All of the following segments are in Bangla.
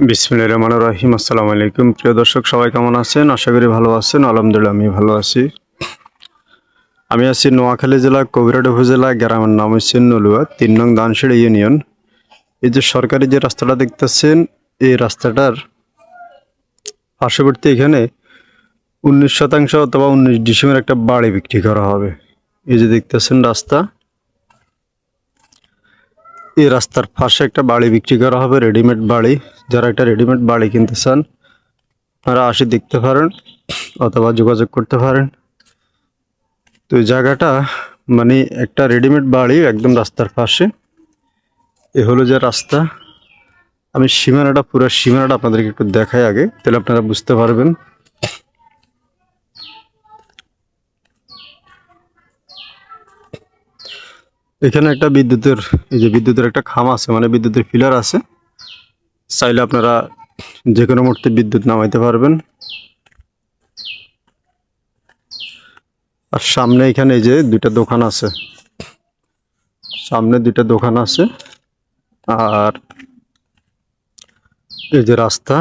বিসমিল্লাহির রহমানির রহিম। আসসালামু আলাইকুম। প্রিয় দর্শক সবাই কেমন আছেন? আশা করি ভালো আছেন। আলহামদুলিল্লাহ আমি ভালো আছি। আমি আছি নোয়াখালী জেলা কবিরহাট উপজেলা, গ্রামের নাম হচ্ছে নলুয়া, ৩ নং দানশিড়ি ইউনিয়ন। এই যে সরকারি যে রাস্তাটা দেখতেছেন, এই রাস্তাটার পার্শ্ববর্তী এখানে ১৯% অথবা ১৯ ডিসেম্বর একটা বাড়ি বিক্রি করা হবে। এই যে দেখতেছেন রাস্তা, এই রাস্তার পাশে একটা বাড়ি বিক্রি করা হবে, রেডিমেড বাড়ি। যারা একটা রেডিমেড বাড়ি কিনতে চান আপনারা আসে দেখতে পারেন অথবা যোগাযোগ করতে পারেন। তো এই জায়গাটা মানে একটা রেডিমেড বাড়ি একদম রাস্তার পাশে। এ হলো যে রাস্তা। আমি পুরো সীমানাটা আপনাদেরকে একটু দেখাই আগে, তাহলে আপনারা বুঝতে পারবেন। এখানে একটা বিদ্যুতের একটা খাম্বা আছে, মানে বিদ্যুতের পিলার আছে। চাইলে আপনারা যে কোনো মুহূর্তে বিদ্যুৎ নামাইতে পারবেন। আর সামনে এখানে এই যে দুইটা দোকান আছে, সামনে দুইটা দোকান আছে। আর এই যে রাস্তা,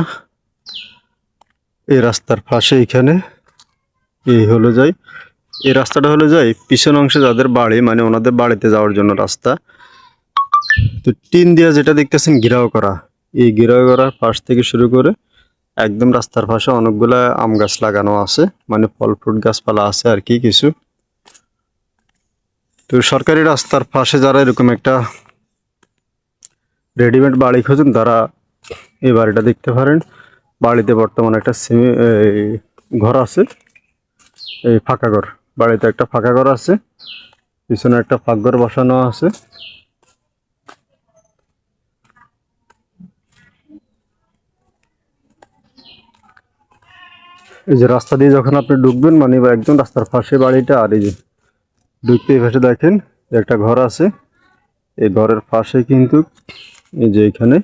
এই রাস্তার পাশে এখানে এই হলো যাই এই রাস্তাটা হলো যাই পিছন অংশে যাদের বাড়ি, মানে ওনাদের বাড়িতে যাওয়ার জন্য রাস্তা। তো টিন দিয়া যেটা দেখতেছেন ঘেরাও করা, এই ঘেরাও করার পাশ থেকে শুরু করে একদম রাস্তার পাশে অনেকগুলা আম গাছ লাগানো আছে, মানে ফল ফ্রুট গাছপালা আছে আর কি কিছু। তো সরকারি রাস্তার পাশে যারা এরকম একটা রেডিমেড বাড়ি খোঁজেন তারা এই বাড়িটা দেখতে পারেন। বাড়িতে বর্তমানে একটা ঘর আছে, এই ফাঁকা ঘর। বাড়িতে একটা ফাঁকা ঘর আছে, পিছনে একটা পাকঘর বসানো আছে। এই যে রাস্তা দিয়ে যখন আপনি ঢুকবেন, মানে একদম রাস্তার পাশে বাড়িটা। আর এই যে ঢুকতে এই পাশে দেখেন একটা ঘর আছে, এই ঘরের পাশে কিন্তু এই যে এখানে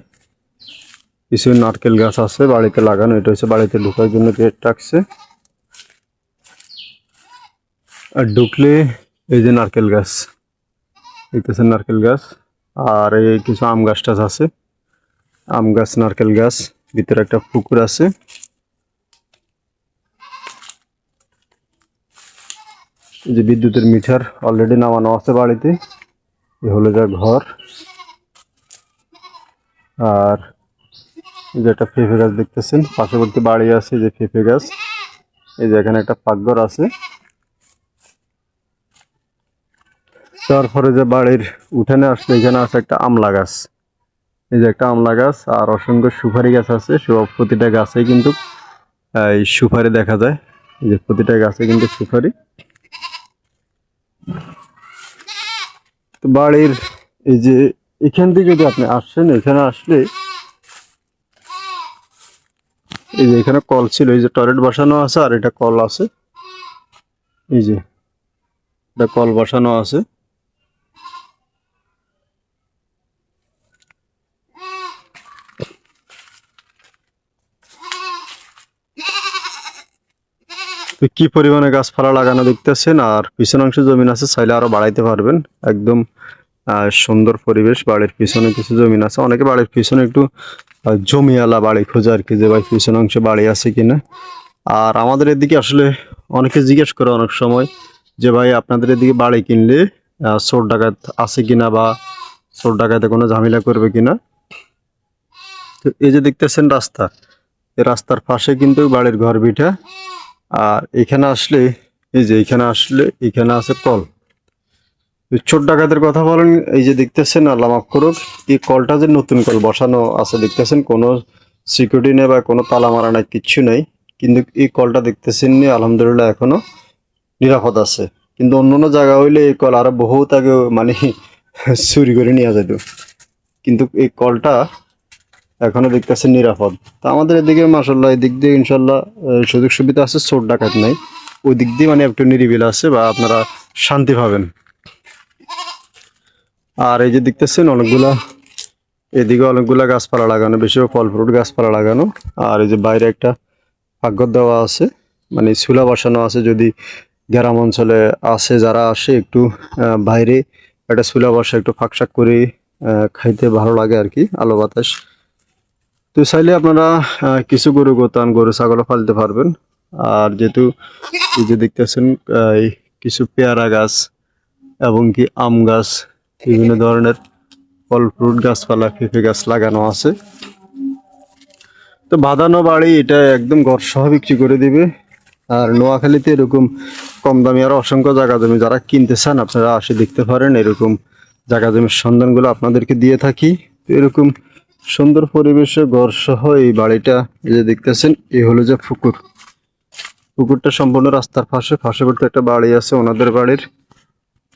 কিছু নারকেল গাছ আছে বাড়িতে লাগানো। এটা হচ্ছে বাড়িতে ঢোকার জন্য গেট রাখছে। আর ঢুকলে এই যে নারকেল গাছ দেখতেছেন, নারকেল গাছ। আর এই কিছু আম গাছ টাছ আছে, আম গাছ, নারকেল গাছ। ভিতরে একটা পুকুর আছে। এই যে বিদ্যুতের মিটার অলরেডি নামানো আছে বাড়িতে। এই হলো যা ঘর। আর এই যে একটা পেঁপে গাছ দেখতেছেন, পার্শ্ববর্তী বাড়ি আছে যে পেঁপে গাছ। এই যে এখানে একটা পাকঘর আছে। তারপরে যে বাড়ির উঠানে আসলে এখানে আছে একটা আমলা গাছ। এই যে একটা আমলা গাছ আর অসংখ্য সুপারি গাছ আছে। প্রতিটা গাছে কিন্তু এই সুপারি দেখা যায়। এই যে প্রতিটা গাছে কিন্তু সুপারি। তো বাড়ির এই যে এখান থেকে যদি আপনি আসছেন, এখানে আসলে এই যে এখানে কল ছিল, এই যে টয়লেট বসানো আছে আর এটা কল আছে। এই যে এটা কল বসানো আছে। তো কি পরিমাণে গাছপালা লাগানো দেখতেছেন। আর পিছন অংশে জমিন আছে, চাইলে আরো বাড়াইতে পারবেন। একদম সুন্দর পরিবেশ। বাড়ির পিছনে কিছু জমিন আছে। অনেকে বাড়ির পিছনে একটু জমিওয়ালা বাড়ি খোঁজে আর কি, যে ভাই পিছন অংশে বাড়ি আছে কিনা। আর আমাদের এদিকে আসলে অনেকে জিজ্ঞেস করে অনেক সময় যে ভাই আপনাদের এদিকে বাড়ি কিনলে চোর ডাকাত আছে কিনা, বা চোর ডাকাতে কোনো ঝামেলা করবে কিনা। তো এই যে দেখতেছেন রাস্তা, এই রাস্তার পাশে কিন্তু বাড়ির ঘর ভিটা। আর এখানে আসলে এই যে এখানে আছে কল। চোর ডাকাতের কথা বলেন, এই যে দেখতেছেন, আল্লাহ মাফ করুক, এই কলটা যে নতুন কল বসানো আছে দেখতেছেন, কোনো সিকিউরিটি নেই বা কোনো তালা মারা নাই, কিচ্ছু নাই। কিন্তু এই কলটা দেখতেছেন নি, আলহামদুলিল্লাহ এখনো নিরাপদ আছে। কিন্তু অন্য অন্য জায়গা হইলে এই কল আরো বহুত আগে মানে চুরি করে নিয়ে যেত। কিন্তু এই কলটা এখনো দেখতেছেন নিরাপদ। তো আমাদের এদিকে মাসাল্লাহ, এই দিক দিয়ে ইনশাল্লাহ সুযোগ সুবিধা আছে, চোর ডাকাত নাই। ওই দিক দিয়ে মানে একটু নিরিবিল আছে, বা আপনারা শান্তি পাবেন। আর এই যে দেখতেছেন এদিকে অনেকগুলা গাছপালা লাগানো, বেশি ফল ফ্রুট গাছপালা লাগানো। আর এই যে বাইরে একটা পাকঘর দেওয়া আছে, মানে চুলা বসানো আছে। যদি গ্রাম অঞ্চলে আসে যারা আসে একটু বাইরে একটা চুলা বসা একটু ফাঁকশাক করে খাইতে ভালো লাগে আর কি, আলো বাতাস। তো তো চাইলে আপনারা কিছু গরু গোতান গরু ছাগলও পালতে পারবেন। আর যেহেতু এই যে দেখতেছেন এই কিছু পেয়ারা গাছ এবং কি আম গাছ, বিভিন্ন ধরনের ফল ফ্রুট গাছপালা, পেঁপে গাছ লাগানো আছে। তো বাঁধানো বাড়ি এটা একদম ঘর সহ বিক্রি করে দিবে। আর নোয়াখালীতে এরকম কম দামি আরো অসংখ্য জায়গা জমি যারা কিনতে চান আপনারা আসে দেখতে পারেন। এরকম জায়গা জমির সন্ধানগুলো আপনাদেরকে দিয়ে থাকি। তো এরকম সুন্দর পরিবেশে ঘর সহ এই বাড়িটা এই যে দেখতেছেন, এই হলো যে পুকুরটা সম্পূর্ণ রাস্তার পার্শ্ববর্তী একটা বাড়ি আছে ওনাদের বাড়ির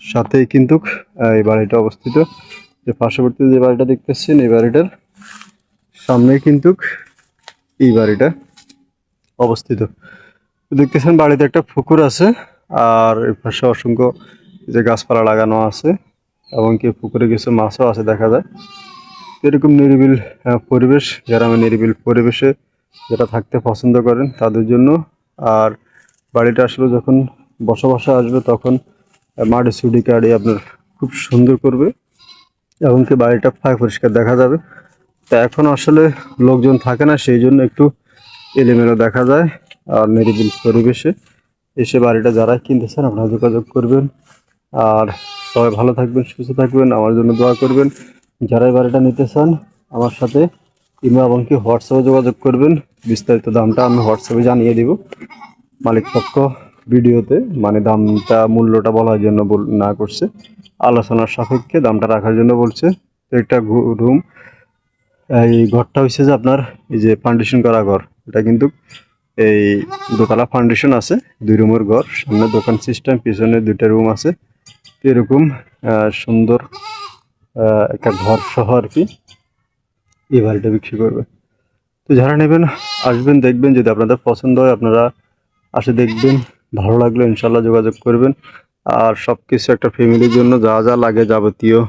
সাথেই কিন্তু এই বাড়িটা অবস্থিত। যে পার্শ্ববর্তী যে বাড়িটা দেখতেছেন এই বাড়িটার সামনে কিন্তু এই বাড়িটা অবস্থিত। দেখতেছেন বাড়িতে একটা পুকুর আছে আর এর পাশে অসংখ্য যে গাছপালা লাগানো আছে এবং কি পুকুরে কিছু মাছও আছে দেখা যায়। এরকম নিরিবিল পরিবেশ, গ্রামে নিরিবিল পরিবেশে যারা থাকতে পছন্দ করেন তাদের জন্য। আর বাড়িটা আসলে যখন বসবাসে আসবে তখন মাটি সুটি কাটি আপনার খুব সুন্দর করবে এবং কি বাড়িটা ফাঁক পরিষ্কার দেখা যাবে। তা এখন আসলে লোকজন থাকে না, সেই জন্য একটু এলোমেলো দেখা যায়। আর নিরিবিল পরিবেশে এসে বাড়িটা যারা কিনতে চান আপনারা যোগাযোগ করবেন। আর সবাই ভালো থাকবেন, সুস্থ থাকবেন, আমার জন্য দোয়া করবেন। যারাই বাড়িটা নিতে চান আমার সাথে ইমো এবং কি হোয়াটসঅ্যাপে যোগাযোগ করবেন। বিস্তারিত দামটা আমি হোয়াটসঅ্যাপে জানিয়ে দিব। মালিক পক্ষ ভিডিওতে মানে দামটা মূল্যটা বলার জন্য না করছে, আলোচনার সাপেক্ষে দামটা রাখার জন্য বলছে। তো একটা রুম, এই ঘরটা হচ্ছে যে আপনার এই যে ফাউন্ডেশন করা ঘর, এটা কিন্তু এই দোতলা ফাউন্ডেশন আছে, 2 রুমের ঘর, সামনে দোকান সিস্টেম, পিছনে 2টা রুম আছে। তো এরকম সুন্দর একটা ঘর সহ আর কি এই বাড়িটা বিক্রি করবে। তো যারা নেবেন আসবেন, দেখবেন, যদি আপনাদের পছন্দ হয় আপনারা আসে দেখবেন, ভালো লাগলে ইনশাল্লাহ যোগাযোগ করবেন। আর সব কিছু একটা ফ্যামিলির জন্য যা যা লাগে যাবতীয়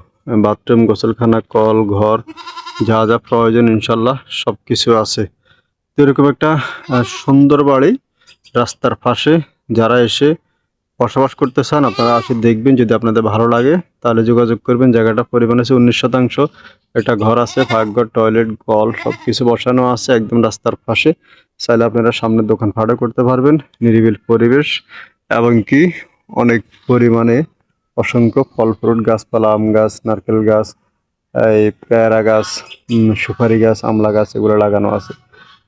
বাথরুম, গোসলখানা, কল, ঘর, যা যা প্রয়োজন ইনশাল্লাহ সব কিছু আছে। তো এরকম একটা সুন্দর বাড়ি রাস্তার পাশে, যারা এসে বসবাস করতে চান আপনারা আসে দেখবেন, যদি আপনাদের ভালো লাগে তাহলে যোগাযোগ করবেন। জায়গাটা পরিমাণ আছে 19%, একটা ঘর আছে, পাকঘর, টয়লেট, কল সব কিছু বসানো আছে একদম রাস্তার পাশে। চাইলে আপনারা সামনের দোকান ভাড়া করতে পারবেন। নিরিবিল পরিবেশ এবং কি অনেক পরিমাণে অসংখ্য ফল ফ্রুট গাছপালা, আম গাছ, নারকেল গাছ, এই পেয়ারা গাছ, সুপারি গাছ, আমলা গাছ এগুলো লাগানো আছে।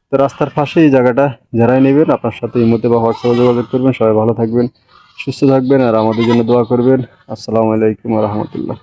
তো রাস্তার পাশে এই জায়গাটা যারাই নেবেন আপনার সাথে ইমোতে বা হোয়াটসঅ্যাপে যোগাযোগ করবেন। সবাই ভালো থাকবেন, সুস্থ থাকবেন আর আমাদের জন্য দোয়া করবেন। আসসালামু আলাইকুম ওয়া রাহমাতুল্লাহ।